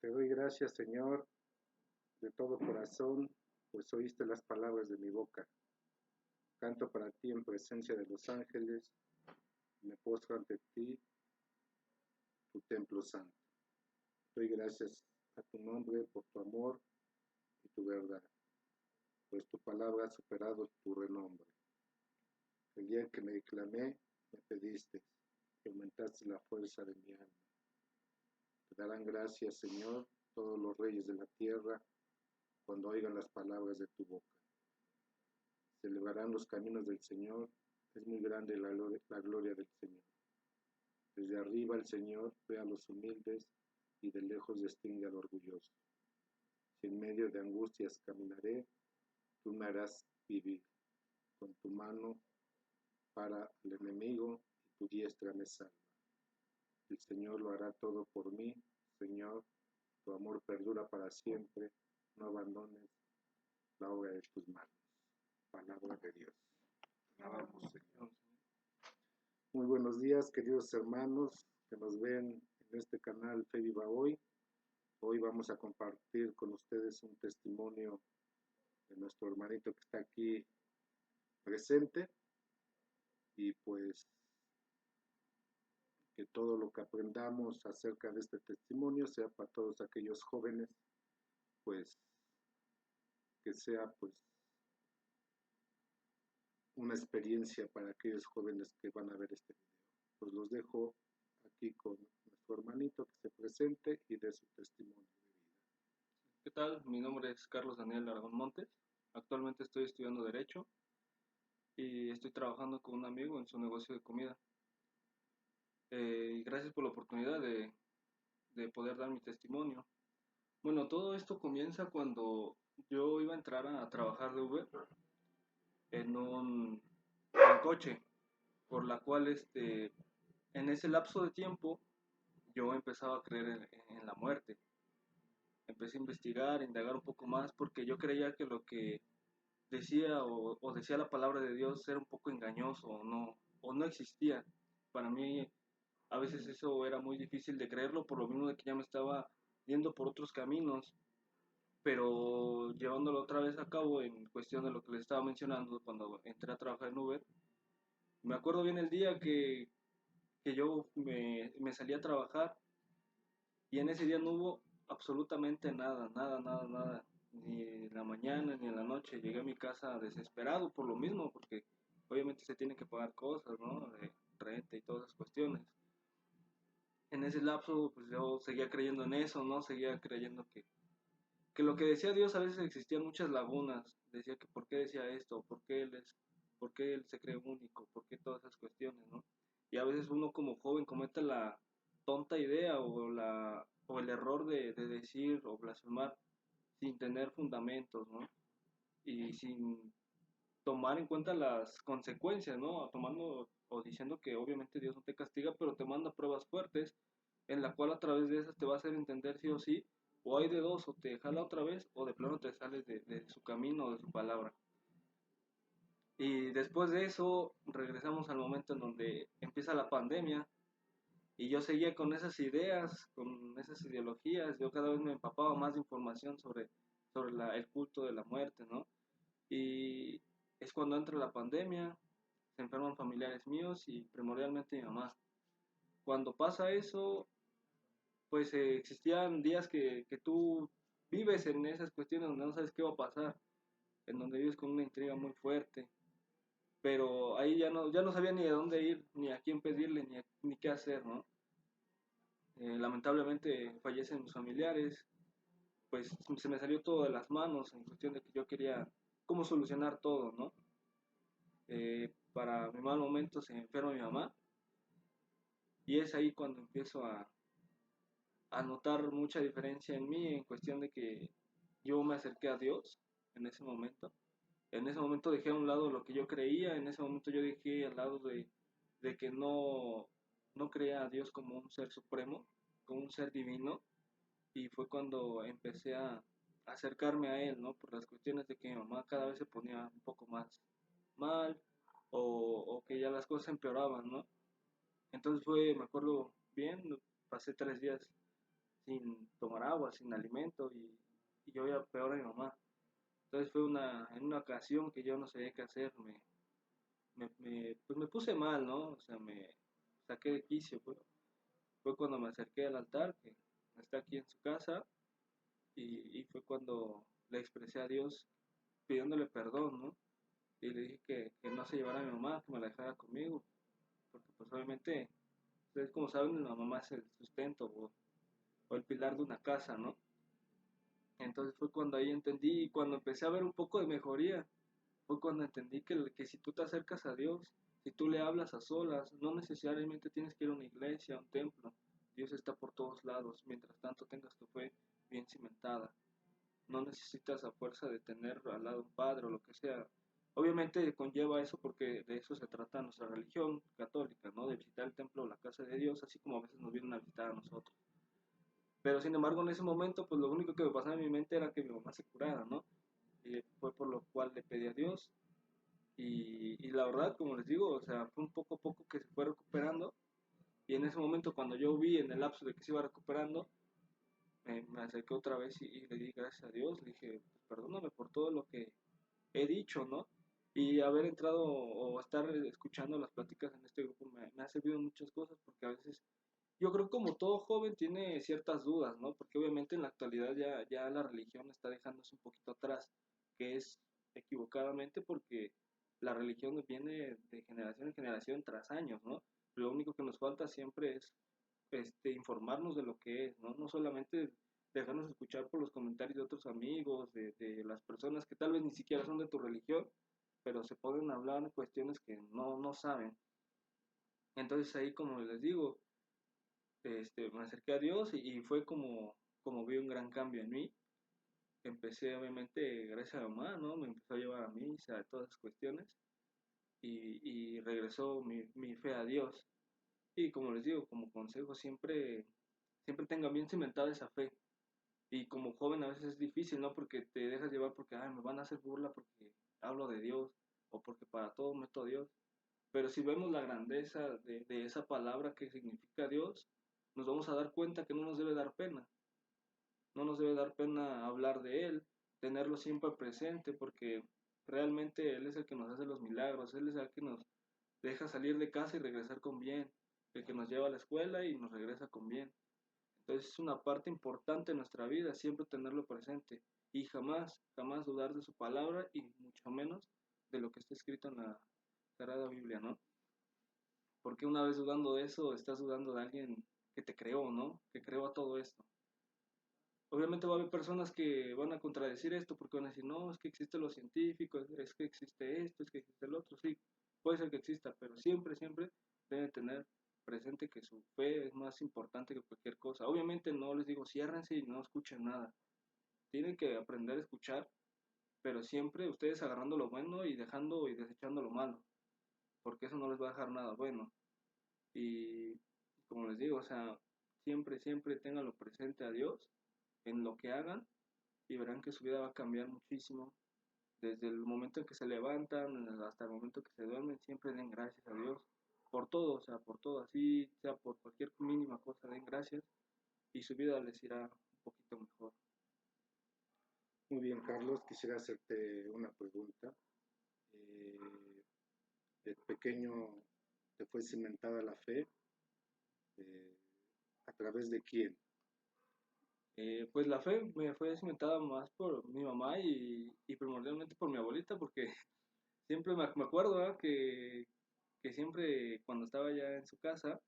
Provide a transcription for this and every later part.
Te doy gracias, Señor, de todo corazón, pues oíste las palabras de mi boca. Canto para ti en presencia de los ángeles, me postro ante ti, tu templo santo. Doy gracias a tu nombre por tu amor y tu verdad, pues tu palabra ha superado tu renombre. El día en que me clamé, me pediste, y aumentaste la fuerza de mi alma. Te darán gracias, Señor, todos los reyes de la tierra, cuando oigan las palabras de tu boca. Celebrarán los caminos del Señor, es muy grande la gloria del Señor. Desde arriba el Señor ve a los humildes y de lejos distingue al orgulloso. Si en medio de angustias caminaré, tú me harás vivir. Con tu mano para el enemigo y tu diestra me salva. El Señor lo hará todo por mí, Señor, tu amor perdura para siempre, no abandones la obra de tus manos. Palabra de Dios. Alabamos, Señor. Muy buenos días, queridos hermanos que nos ven en este canal Fe Viva Hoy. Hoy vamos a compartir con ustedes un testimonio de nuestro hermanito que está aquí presente, y pues que todo lo que aprendamos acerca de este testimonio sea para todos aquellos jóvenes, pues que sea pues una experiencia para aquellos jóvenes que van a ver este video. Pues los dejo aquí con nuestro hermanito que se presente y dé su testimonio de vida. ¿Qué tal? Mi nombre es Carlos Daniel Aragón Montes. Actualmente estoy estudiando Derecho y estoy trabajando con un amigo en su negocio de comida. Y gracias por la oportunidad de poder dar mi testimonio. Bueno, todo esto comienza cuando yo iba a entrar a trabajar de Uber en coche, por la cual en ese lapso de tiempo yo empezaba a creer en la muerte. Empecé a investigar, a indagar un poco más porque yo creía que lo que decía o decía la palabra de Dios era un poco engañoso o no existía. Para mí a veces eso era muy difícil de creerlo por lo mismo de que ya me estaba yendo por otros caminos, pero llevándolo otra vez a cabo en cuestión de lo que les estaba mencionando cuando entré a trabajar en Uber. Me acuerdo bien el día que yo me salí a trabajar y en ese día no hubo absolutamente nada, nada, nada, nada, ni en la mañana ni en la noche. Llegué a mi casa desesperado por lo mismo, porque obviamente se tienen que pagar cosas, ¿no? De renta y todas esas cuestiones. En ese lapso, pues yo seguía creyendo en eso, ¿no? Seguía creyendo que lo que decía Dios a veces existían muchas lagunas. Decía que por qué decía esto, por qué él se cree único, por qué todas esas cuestiones, ¿no? Y a veces uno como joven comete la tonta idea o el error de decir o blasfemar sin tener fundamentos, ¿no? Y sin tomar en cuenta las consecuencias, ¿no? Tomando o diciendo que obviamente Dios no te castiga, pero te manda pruebas fuertes en la cual a través de esas te va a hacer entender sí o sí, o hay de dos, o te jala otra vez, o de plano te sales de su camino o de su palabra. Y después de eso regresamos al momento en donde empieza la pandemia y yo seguía con esas ideas, con esas ideologías, yo cada vez me empapaba más de información sobre el culto de la muerte, ¿no? Y es cuando entra la pandemia, se enferman familiares míos y primordialmente mi mamá. Cuando pasa eso, pues existían días que tú vives en esas cuestiones donde no sabes qué va a pasar, en donde vives con una intriga muy fuerte, pero ahí ya no sabía ni de dónde ir, ni a quién pedirle, ni qué hacer, ¿no? Lamentablemente fallecen mis familiares, pues se me salió todo de las manos en cuestión de que yo quería cómo solucionar todo, ¿no? Para mi mal momento se enferma mi mamá y es ahí cuando empiezo a notar mucha diferencia en mí en cuestión de que yo me acerqué a Dios en ese momento. En ese momento dejé a un lado lo que yo creía, en ese momento yo dejé al lado de que no creía a Dios como un ser supremo, como un ser divino, y fue cuando empecé a acercarme a Él, ¿no? Por las cuestiones de que mi mamá cada vez se ponía un poco más mal o que ya las cosas empeoraban, ¿no? Entonces me acuerdo bien, pasé 3 días sin tomar agua, sin alimento y yo veía peor a mi mamá. Entonces fue en una ocasión que yo no sabía qué hacer, pues me puse mal, ¿no? O sea, me saqué de quicio. Fue cuando me acerqué al altar, que está aquí en su casa, y fue cuando le expresé a Dios pidiéndole perdón, ¿no? Y le dije que no se llevara a mi mamá, que me la dejara conmigo, porque pues obviamente, ustedes como saben, la mamá es el sustento o el pilar de una casa, ¿no? Entonces fue cuando ahí entendí, y cuando empecé a ver un poco de mejoría, fue cuando entendí que si tú te acercas a Dios, si tú le hablas a solas, no necesariamente tienes que ir a una iglesia, a un templo. Dios está por todos lados, mientras tanto tengas tu fe bien cimentada. No necesitas a fuerza de tener al lado un padre o lo que sea. Obviamente conlleva eso porque de eso se trata nuestra religión católica, ¿no? De visitar el templo o la casa de Dios, así como a veces nos vienen a visitar a nosotros. Pero sin embargo, en ese momento, pues lo único que me pasaba en mi mente era que mi mamá se curara, ¿no? Y fue por lo cual le pedí a Dios. Y la verdad, como les digo, o sea, fue un poco a poco que se fue recuperando. Y en ese momento, cuando yo vi en el lapso de que se iba recuperando, me acerqué otra vez y le di gracias a Dios. Le dije, pues, perdóname por todo lo que he dicho, ¿no? Y haber entrado o estar escuchando las pláticas en este grupo me ha servido en muchas cosas, porque a veces yo creo que como todo joven tiene ciertas dudas, ¿no? Porque obviamente en la actualidad ya la religión está dejándose un poquito atrás, que es equivocadamente porque la religión viene de generación en generación tras años, ¿no? Lo único que nos falta siempre es informarnos de lo que es, ¿no? No solamente dejarnos escuchar por los comentarios de otros amigos, de las personas que tal vez ni siquiera son de tu religión, pero se pueden hablar de cuestiones que no saben. Entonces ahí, como les digo, me acerqué a Dios y fue como vi un gran cambio en mí. Empecé, obviamente, gracias a mamá, ¿no? Me empezó a llevar a misa, a todas esas cuestiones, y regresó mi fe a Dios. Y como les digo, como consejo, siempre tengan bien cimentada esa fe. Y como joven a veces es difícil, ¿no? Porque te dejas llevar porque, ay, me van a hacer burla porque hablo de Dios, o porque para todo meto a Dios. Pero si vemos la grandeza de esa palabra que significa Dios, nos vamos a dar cuenta que no nos debe dar pena. No nos debe dar pena hablar de Él, tenerlo siempre presente, porque realmente Él es el que nos hace los milagros, Él es el que nos deja salir de casa y regresar con bien, el que nos lleva a la escuela y nos regresa con bien. Entonces es una parte importante de nuestra vida, siempre tenerlo presente y jamás dudar de su palabra y mucho menos de lo que está escrito en la Sagrada Biblia, ¿no? Porque una vez dudando de eso, estás dudando de alguien que te creó, ¿no? Que creó a todo esto. Obviamente va a haber personas que van a contradecir esto porque van a decir, no, es que existe lo científico, es que existe esto, es que existe el otro. Sí, puede ser que exista, pero siempre deben tener presente que su fe es más importante que cualquier cosa. Obviamente no les digo, ciérrense y no escuchen nada. Tienen que aprender a escuchar, pero siempre ustedes agarrando lo bueno y dejando y desechando lo malo, porque eso no les va a dejar nada bueno. Y como les digo, o sea, siempre tenganlo presente a Dios en lo que hagan y verán que su vida va a cambiar muchísimo. Desde el momento en que se levantan hasta el momento en que se duermen, siempre den gracias a Dios por todo, o sea, por todo, así sea por cualquier mínima cosa, den gracias y su vida les irá un poquito mejor. Muy bien, Carlos, quisiera hacerte una pregunta. De pequeño te fue cimentada la fe, eh, ¿a través de quién? Pues la fe me fue cimentada más por mi mamá y primordialmente por mi abuelita, porque siempre me acuerdo, ¿verdad? Que siempre cuando estaba ya en su casa,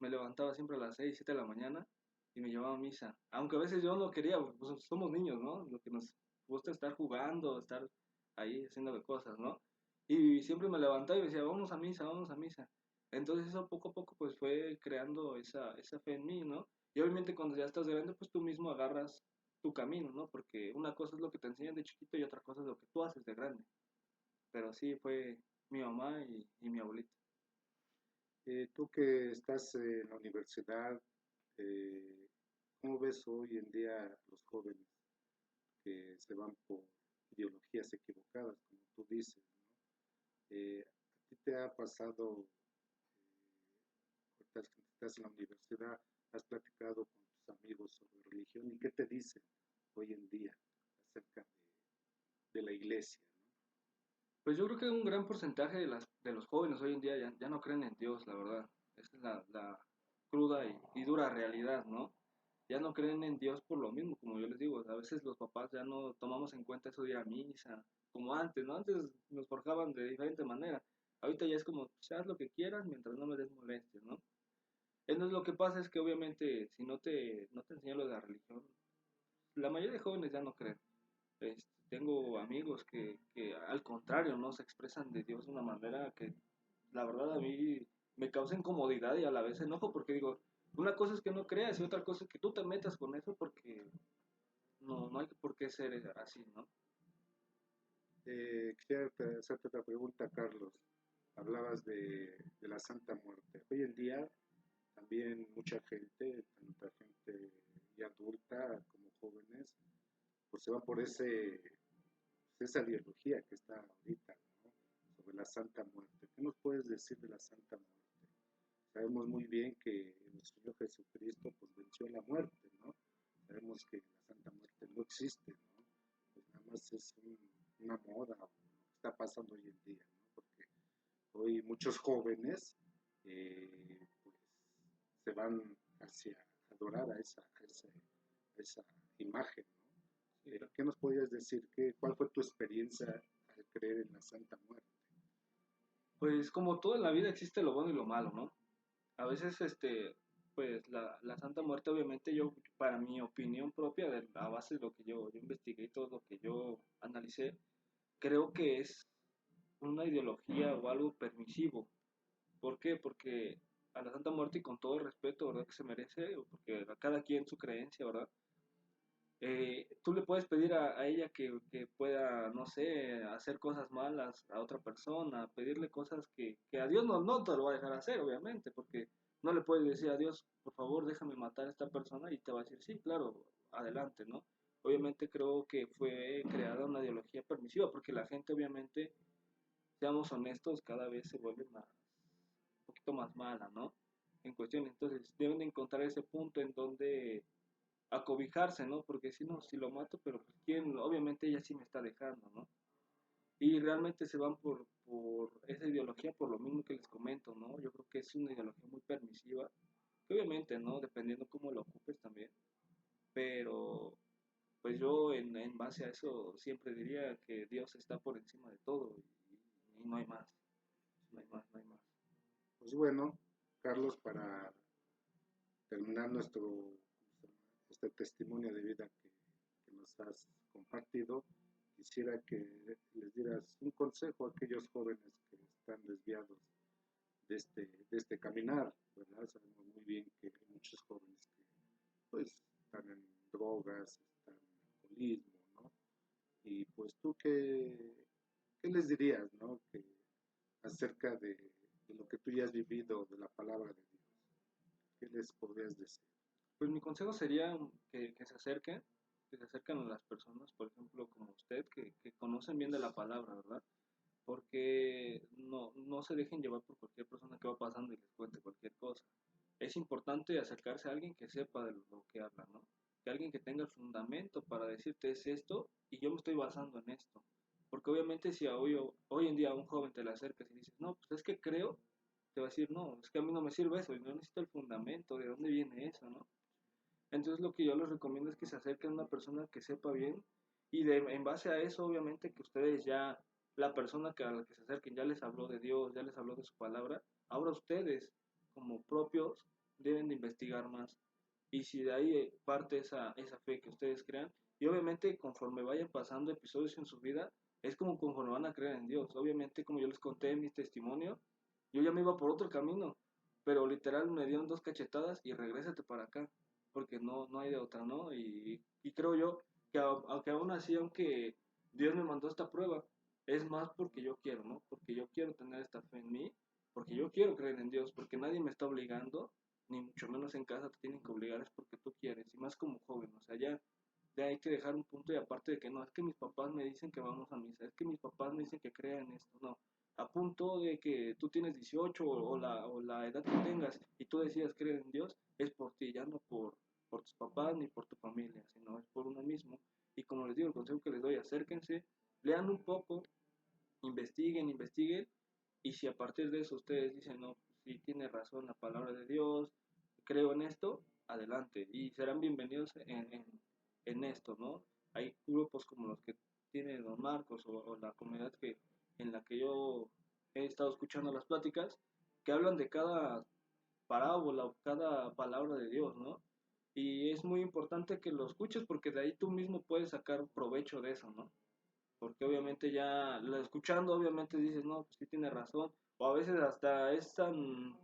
me levantaba siempre a las 6 7 de la mañana y me llevaba a misa. Aunque a veces yo no quería, pues somos niños, ¿no? Lo que nos gusta es estar jugando, estar ahí haciendo de cosas, ¿no? Y siempre me levantaba y me decía, vamos a misa, vamos a misa. Entonces eso poco a poco pues fue creando esa fe en mí, ¿no? Y obviamente cuando ya estás grande pues tú mismo agarras tu camino, ¿no? Porque una cosa es lo que te enseñan de chiquito y otra cosa es lo que tú haces de grande. Pero sí fue mi mamá y mi abuelita. Tú que estás en la universidad, eh, ¿cómo ves hoy en día los jóvenes que se van por ideologías equivocadas, como tú dices, ¿no? ¿A ti te ha pasado, ahorita que estás en la universidad, has platicado con tus amigos sobre religión y qué te dicen hoy en día acerca de la iglesia, ¿no? Pues yo creo que un gran porcentaje de los jóvenes hoy en día ya no creen en Dios, la verdad. Esa es la cruda y dura realidad, ¿no? Ya no creen en Dios por lo mismo, como yo les digo. A veces los papás ya no tomamos en cuenta eso de ir a misa, como antes, ¿no? Antes nos forjaban de diferente manera. Ahorita ya es como, pues, haz lo que quieras mientras no me des molestias, ¿no? Entonces lo que pasa es que obviamente si no te enseñan lo de la religión, la mayoría de jóvenes ya no creen. Tengo amigos que al contrario, ¿no? Se expresan de Dios de una manera que la verdad a mí me causa incomodidad y a la vez enojo porque digo, una cosa es que no creas y otra cosa es que tú te metas con eso porque no hay por qué ser así, ¿no? Quisiera hacerte otra pregunta, Carlos. Hablabas de la Santa Muerte. Hoy en día también mucha gente, tanta gente ya adulta como jóvenes, pues se van por esa ideología que está ahorita, ¿no? Sobre la Santa Muerte. ¿Qué nos puedes decir de la Santa Muerte? Sabemos muy bien que nuestro Señor Jesucristo pues venció la muerte, ¿no? Sabemos que la Santa Muerte no existe, ¿no? Pues nada más es una moda o lo que está pasando hoy en día, ¿no? Porque hoy muchos jóvenes pues se van hacia adorar a esa imagen, ¿no? Sí, claro. ¿Qué nos podrías decir? ¿Cuál fue tu experiencia al creer en la Santa Muerte? Pues como todo en la vida existe lo bueno y lo malo, ¿no? A veces, pues la Santa Muerte, obviamente yo, para mi opinión propia, a base de lo que yo investigué y todo lo que yo analicé, creo que es una ideología o algo permisivo. ¿Por qué? Porque a la Santa Muerte, y con todo el respeto, ¿verdad? Que se merece, porque a cada quien su creencia, ¿verdad? Tú le puedes pedir a ella que pueda, no sé, hacer cosas malas a otra persona, pedirle cosas que a Dios no te lo va a dejar hacer, obviamente, porque no le puedes decir a Dios, por favor, déjame matar a esta persona y te va a decir, sí, claro, adelante, ¿no? Obviamente creo que fue creada una ideología permisiva, porque la gente, obviamente, seamos honestos, cada vez se vuelve más, un poquito más mala, ¿no? En cuestión, entonces deben de encontrar ese punto en donde acobijarse, ¿no? Porque si no, si lo mato, pero pues quién, obviamente ella sí me está dejando, ¿no? Y realmente se van por esa ideología, por lo mismo que les comento, ¿no? Yo creo que es una ideología muy permisiva, que obviamente, ¿no? Dependiendo cómo lo ocupes también, pero pues yo en base a eso siempre diría que Dios está por encima de todo y no hay más, no hay más, no hay más. Pues bueno, Carlos, para terminar este testimonio de vida que nos has compartido, quisiera que les dieras un consejo a aquellos jóvenes que están desviados de este caminar, ¿verdad? Sabemos muy bien que hay muchos jóvenes que pues están en drogas, están en alcoholismo, ¿no? Y pues tú qué les dirías, ¿no? Acerca de lo que tú ya has vivido, de la palabra de Dios. ¿Qué les podrías decir? Pues mi consejo sería que se acerquen a las personas, por ejemplo, como usted, que conocen bien de la palabra, ¿verdad? Porque no se dejen llevar por cualquier persona que va pasando y les cuente cualquier cosa. Es importante acercarse a alguien que sepa de lo que habla, ¿no? Que alguien que tenga el fundamento para decirte es esto y yo me estoy basando en esto. Porque obviamente si hoy en día a un joven te le acercas y dices, no, pues es que creo, te va a decir, no, es que a mí no me sirve eso, y no necesito el fundamento, de dónde viene eso, ¿no? Entonces lo que yo les recomiendo es que se acerquen a una persona que sepa bien y en base a eso obviamente que ustedes ya, la persona a la que se acerquen ya les habló de Dios, ya les habló de su palabra, ahora ustedes como propios deben de investigar más. Y si de ahí parte esa fe que ustedes crean, y obviamente conforme vayan pasando episodios en su vida, es como conforme van a creer en Dios. Obviamente como yo les conté en mi testimonio, yo ya me iba por otro camino, pero literal me dieron dos cachetadas y regrésate para acá porque no hay de otra, ¿no? Y creo yo que aunque aún así, aunque Dios me mandó esta prueba, es más porque yo quiero, ¿no? Porque yo quiero tener esta fe en mí, porque yo quiero creer en Dios, porque nadie me está obligando, ni mucho menos en casa te tienen que obligar, es porque tú quieres, y más como joven, o sea, ya hay que dejar un punto y aparte de que no, es que mis papás me dicen que vamos a misa, es que mis papás me dicen que crean en esto, no. A punto de que tú tienes 18 o la edad que tengas y tú decidas creer en Dios, es por ti, ya no por tus papás partir de eso ustedes dicen, no, sí tiene razón la palabra de Dios, creo en esto, adelante, y serán bienvenidos en esto, ¿no? Hay grupos como los que tiene Don Marcos o la comunidad en la que yo he estado escuchando las pláticas, que hablan de cada parábola o cada palabra de Dios, ¿no? Y es muy importante que lo escuches porque de ahí tú mismo puedes sacar provecho de eso, ¿no? Porque obviamente ya lo escuchando, obviamente dices, no, pues sí tiene razón, o a veces hasta es tan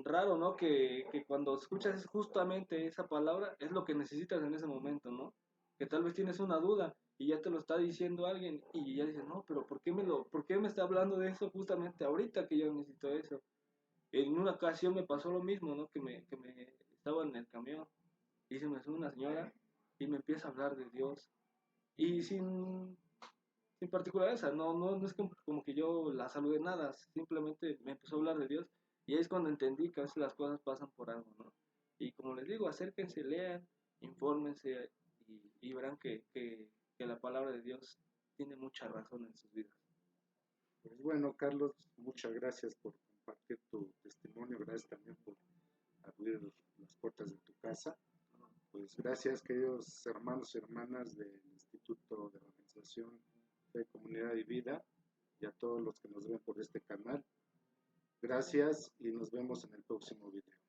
raro, ¿no? Que cuando escuchas justamente esa palabra es lo que necesitas en ese momento, ¿no? Que tal vez tienes una duda y ya te lo está diciendo alguien y ya dices, no, pero ¿por qué me está hablando de eso justamente ahorita que yo necesito eso? En una ocasión me pasó lo mismo, ¿no? Que me estaba en el camión y se me sube una señora y me empieza a hablar de Dios y sin particularidad, no es como que yo la saludé nada, simplemente me empezó a hablar de Dios y ahí es cuando entendí que a veces las cosas pasan por algo, ¿no? Y como les digo, acérquense, lean, infórmense y verán que la palabra de Dios tiene mucha razón en sus vidas. Pues bueno, Carlos, muchas gracias por compartir tu testimonio, gracias también por abrir las puertas de tu casa. Pues gracias, queridos hermanos y hermanas del Instituto de Evangelización de Comunidad y Vida y a todos los que nos ven por este canal. Gracias y nos vemos en el próximo video.